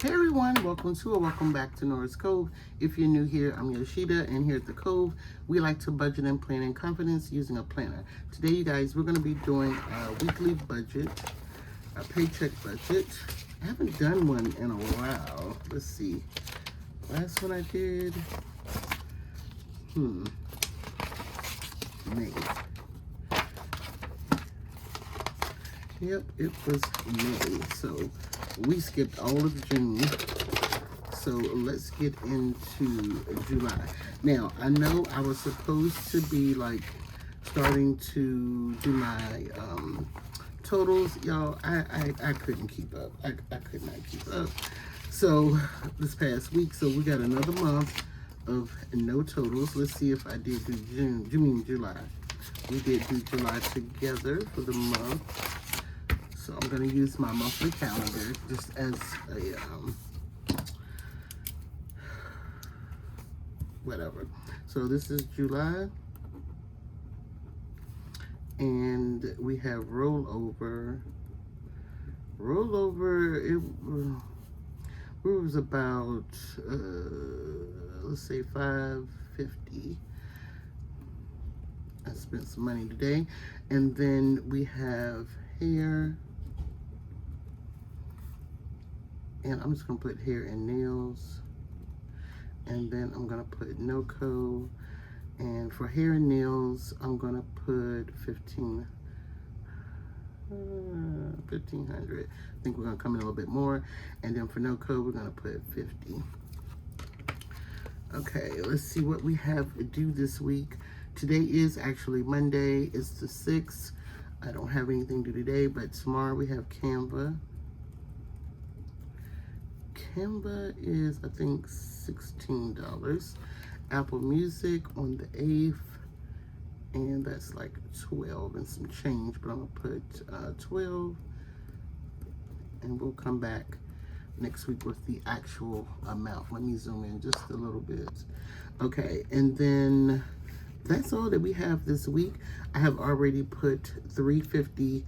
Hey everyone, welcome to or welcome back to Nora's Cove. If you're new here, I'm Yoshida, and here at the Cove, we like to budget and plan in confidence using a planner. Today, you guys, we're going to be doing a weekly budget, a paycheck budget. I haven't done one in a while. Let's see. Last one I did, May. Yep, it was May. So we skipped all of June. So let's get into July. Now, I know I was supposed to be like starting to do my totals. Y'all, I couldn't keep up. I could not keep up. So this past week, so we got another month of no totals. Let's see if I did do July. We did do July together for the month. So I'm going to use my monthly calendar just as a, whatever. So this is July. And we have rollover. It was about, let's say $550. I spent some money today. And then we have hair. And I'm just going to put hair and nails. And then I'm going to put NoCo. And for hair and nails, I'm going to put 1500. I think we're going to come in a little bit more. And then for NoCo, we're going to put 50. Okay, let's see what we have due this week. Today is actually Monday. It's the 6th. I don't have anything due today, but tomorrow we have Canva. Canva is, I think, $16. Apple Music on the 8th, and that's like 12 and some change, but I'm gonna put 12, and we'll come back next week with the actual amount. Let me zoom in just a little bit. Okay, and then that's all that we have this week. I have already put $300,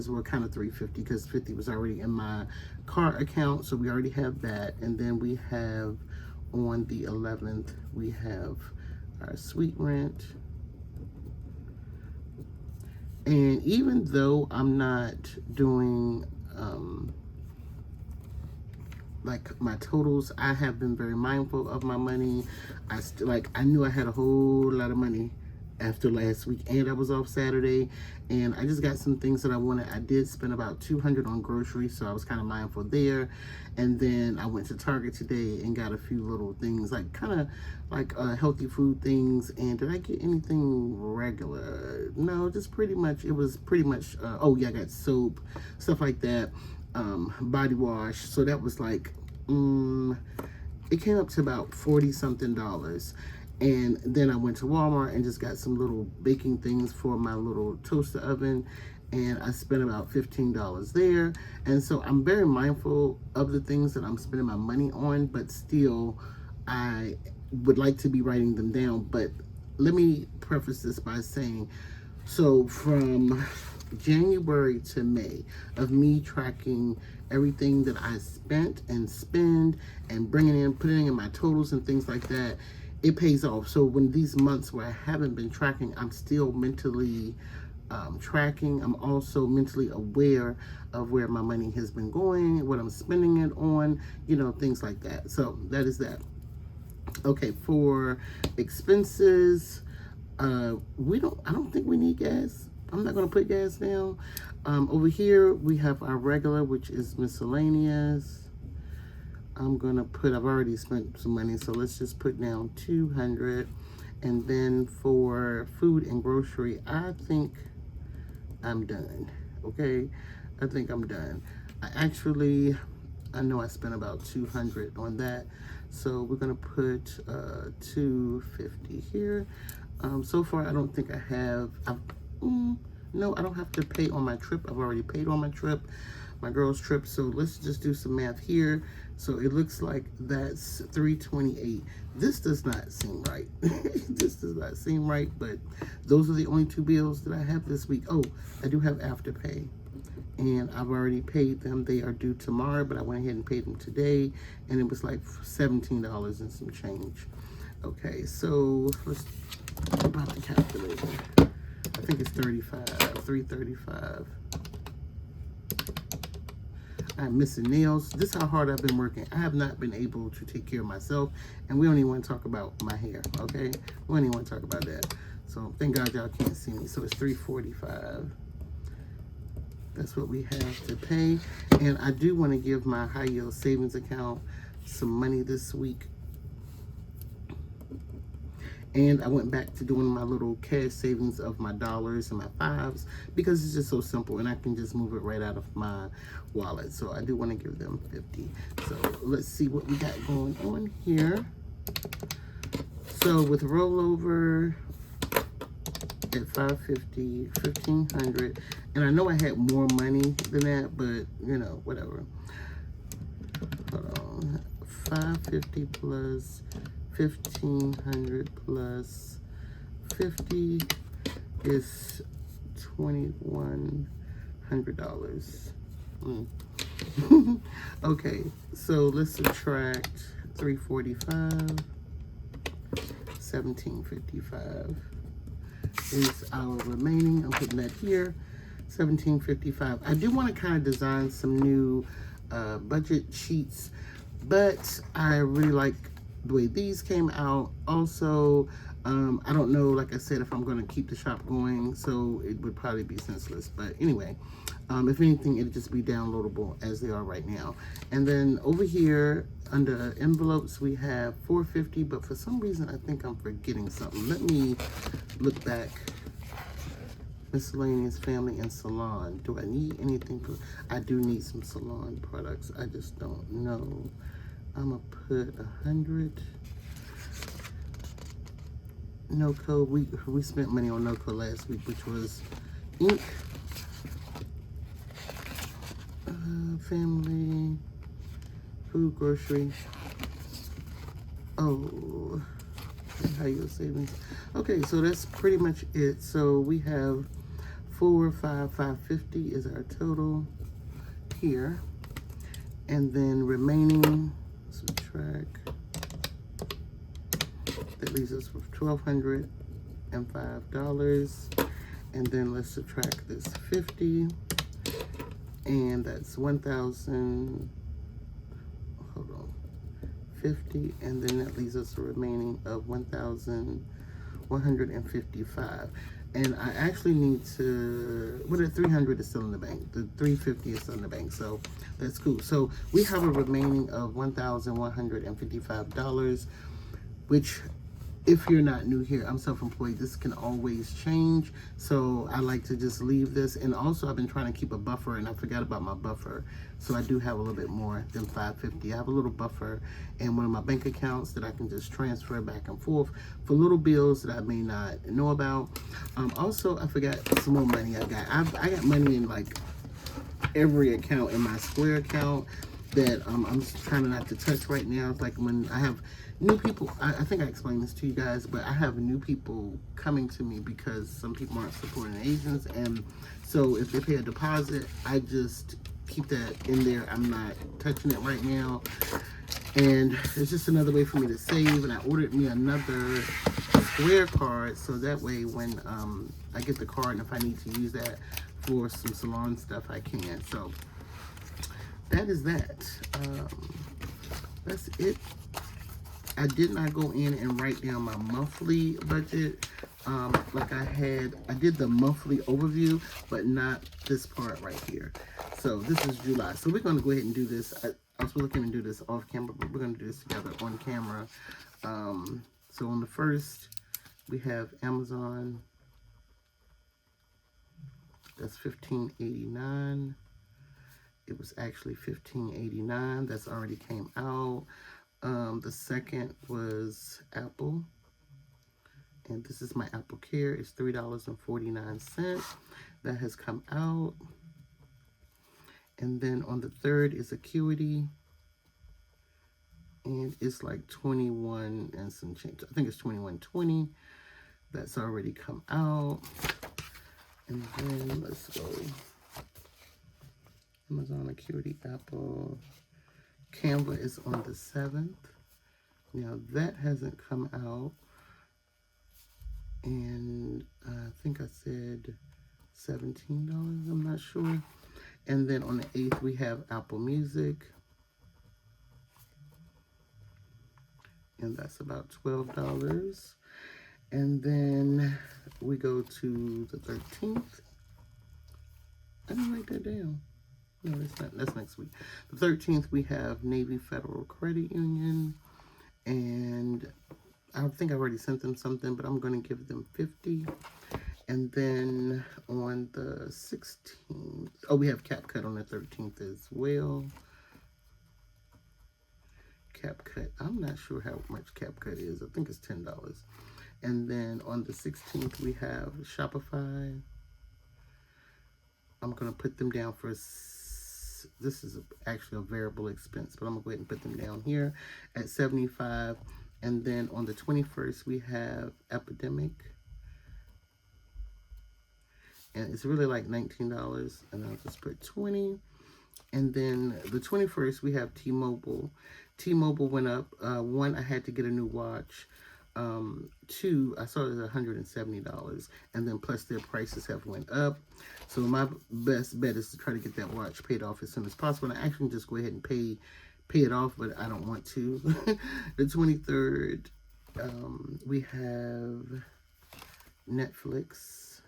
well, kind of $350 because 50 was already in my car account, so we already have that. And then we have on the 11th, we have our suite rent. And even though I'm not doing like my totals, I have been very mindful of my money. I knew I had a whole lot of money after last week, and I was off Saturday, and I just got some things that I wanted. I did spend about $200 on groceries, so I was kind of mindful there. And then I went to Target today and got a few little things, like kind of like healthy food things. And did I get anything regular? No, just pretty much, it was pretty much, oh yeah, I got soap, stuff like that, body wash. So that was like, it came up to about $40 something. And then I went to Walmart and just got some little baking things for my little toaster oven, and I spent about $15 there. And so I'm very mindful of the things that I'm spending my money on, but still I would like to be writing them down. But let me preface this by saying, so from January to May of me tracking everything that I spent and spend and putting in my totals and things like that, it pays off. So when these months where I haven't been tracking, I'm still mentally tracking. I'm also mentally aware of where my money has been going, what I'm spending it on, things like that. So that is that. Okay, for expenses, I don't think we need gas. I'm not going to put gas down. Over here, we have our regular, which is miscellaneous. I've already spent some money, so let's just put down 200. And then for food and grocery, I think I'm done. Okay, I think I'm done. I know I spent about 200 on that, so we're gonna put 250 here. So far, I don't think I have. No, I don't have to pay on my trip. I've already paid on my trip, my girl's trip. So let's just do some math here. So it looks like that's $328. This does not seem right. This does not seem right, but those are the only two bills that I have this week. Oh, I do have Afterpay. and I've already paid them. They are due tomorrow, but I went ahead and paid them today, and it was like $17 and some change. Okay, so let's about the calculator. I think it's 335. I'm missing nails. This is how hard I've been working. I have not been able to take care of myself, and we don't even want to talk about my hair, okay? We don't even want to talk about that. So thank God y'all can't see me. So it's 345. That's what we have to pay. And I do want to give my high yield savings account some money this week. And I went back to doing my little cash savings of my dollars and my fives because it's just so simple and I can just move it right out of my wallet. So I do want to give them 50. So let's see what we got going on here. So with rollover at 550, 1500, and I know I had more money than that, but you know, whatever. Hold on. 550 plus 1500 plus 50 is $2,100. Okay, so let's subtract 345. 1755 is our remaining. I'm putting that here. 1755. I do want to kind of design some new budget sheets, but I really like the way these came out. Also, I don't know, like I said, if I'm going to keep the shop going, so it would probably be senseless. But anyway, if anything, it'd just be downloadable as they are right now. And then over here under envelopes, we have 450, but for some reason, I think I'm forgetting something. Let me look back. Miscellaneous, family, and salon. Do I need anything? I do need some salon products. I just don't know. I'm gonna put 100. NoCo. We spent money on NoCo last week, which was ink. Family, food, grocery. Oh, high yield savings. Okay, so that's pretty much it. So we have 550 is our total here, and then remaining, subtract, that leaves us with $1,205, and then let's subtract this 50, and that's 1,000. Hold on, 50, and then that leaves us a remaining of 1,155. And I actually need to, well, the 300 is still in the bank. The 350 is still in the bank, so that's cool. So we have a remaining of $1,155, which, if you're not new here, I'm self-employed. This can always change, so I like to just leave this. And also, I've been trying to keep a buffer, and I forgot about my buffer. So I do have a little bit more than 550. I have a little buffer in one of my bank accounts that I can just transfer back and forth for little bills that I may not know about. Also, I forgot some more money I got. I got money in like every account in my Square account that I'm trying not to touch right now. It's like when I have new people, I think I explained this to you guys, but I have new people coming to me because some people aren't supporting agents, and so if they pay a deposit, I just keep that in there. I'm not touching it right now, and it's just another way for me to save. And I ordered me another Square card, so that way when I get the card, and if I need to use that for some salon stuff, I can. So that is that. That's it. I did not go in and write down my monthly budget like I did the monthly overview, but not this part right here. So this is July. So we're going to go ahead and do this. I was looking to do this off camera, but we're going to do this together on camera. So on the first, we have Amazon. That's $15.89. It was actually $15.89. That's already came out. The second was Apple, and this is my Apple Care. It's $3.49. That has come out. And then on the third is Acuity, and it's like 21 and some change. I think it's 21.20. That's already come out. And then let's go Amazon, Acuity, Apple. Canva is on the 7th. Now that hasn't come out. And I think I said $17, I'm not sure. And then on the 8th, we have Apple Music. And that's about $12. And then we go to the 13th. I didn't write that down. No, that's not. That's next week. The 13th, we have Navy Federal Credit Union. And I think I already sent them something, but I'm going to give them $50. And then on the 16th, oh, we have CapCut on the 13th as well. CapCut, I'm not sure how much CapCut is. I think it's $10. And then on the 16th, we have Shopify. I'm going to put them down for, this is actually a variable expense, but I'm going to go ahead and put them down here at $75. And then on the 21st, we have Epidemic. And it's really like $19. And I'll just put 20. And then the 21st, we have T-Mobile. T-Mobile went up. 1, I had to get a new watch. 2, I saw it at $170. And then plus their prices have went up. So my best bet is to try to get that watch paid off as soon as possible. And I actually just go ahead and pay it off, but I don't want to. The 23rd, we have Netflix.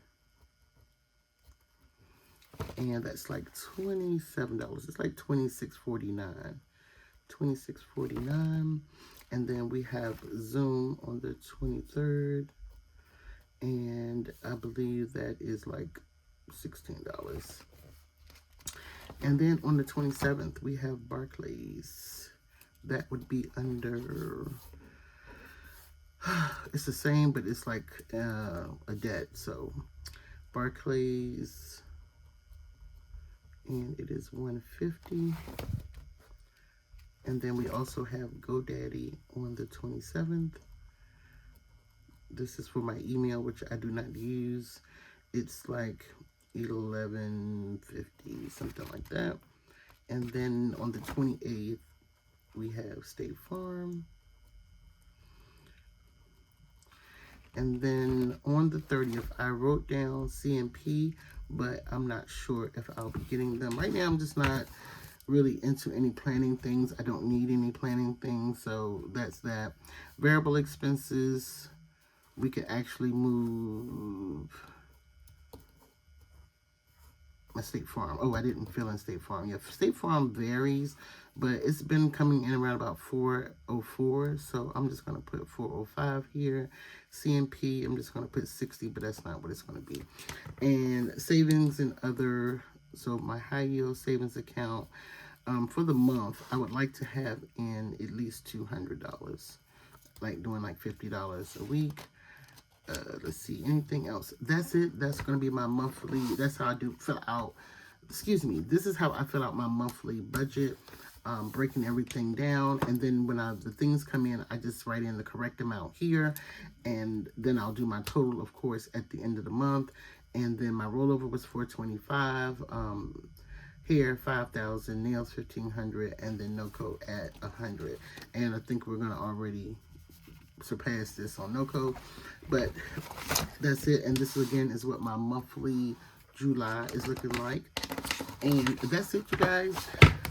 And that's like $27. It's like $26.49. $26.49. And then we have Zoom on the 23rd. And I believe that is like $16. And then on the 27th, we have Barclays. That would be under, it's the same, but it's like a debt. So Barclays, and it is $150. And then we also have GoDaddy on the 27th. This is for my email, which I do not use. It's like $11.50, something like that. And then on the 28th, we have State Farm. And then on the 30th, I wrote down CMP, but I'm not sure if I'll be getting them. Right now, I'm just not really into any planning things. I don't need any planning things, so that's that. Variable expenses, we could actually move my State Farm. Oh, I didn't fill in State Farm. Yeah, State Farm varies, but it's been coming in around about 404, so I'm just going to put 405 here. CMP, I'm just going to put 60, but that's not what it's going to be. And savings and other, so my high yield savings account, for the month, I would like to have in at least $200, like doing like $50 a week. Let's see, anything else? That's it. That's going to be my monthly. That's how I do fill out. Excuse me. This is how I fill out my monthly budget, breaking everything down. And then when the things come in, I just write in the correct amount here. And then I'll do my total, of course, at the end of the month. And then my rollover was $425. Hair $5,000, nails $1,500, and then NoCo at $100. And I think we're gonna already surpass this on NoCo, but that's it. And this again is what my monthly July is looking like. And that's it, you guys.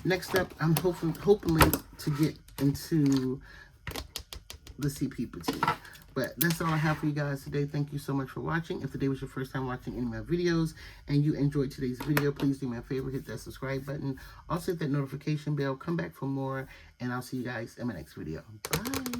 Next up, I'm hopefully to get into the CP Petite. But that's all I have for you guys today. Thank you so much for watching. If today was your first time watching any of my videos and you enjoyed today's video, please do me a favor, hit that subscribe button. Also hit that notification bell. Come back for more, and I'll see you guys in my next video. Bye.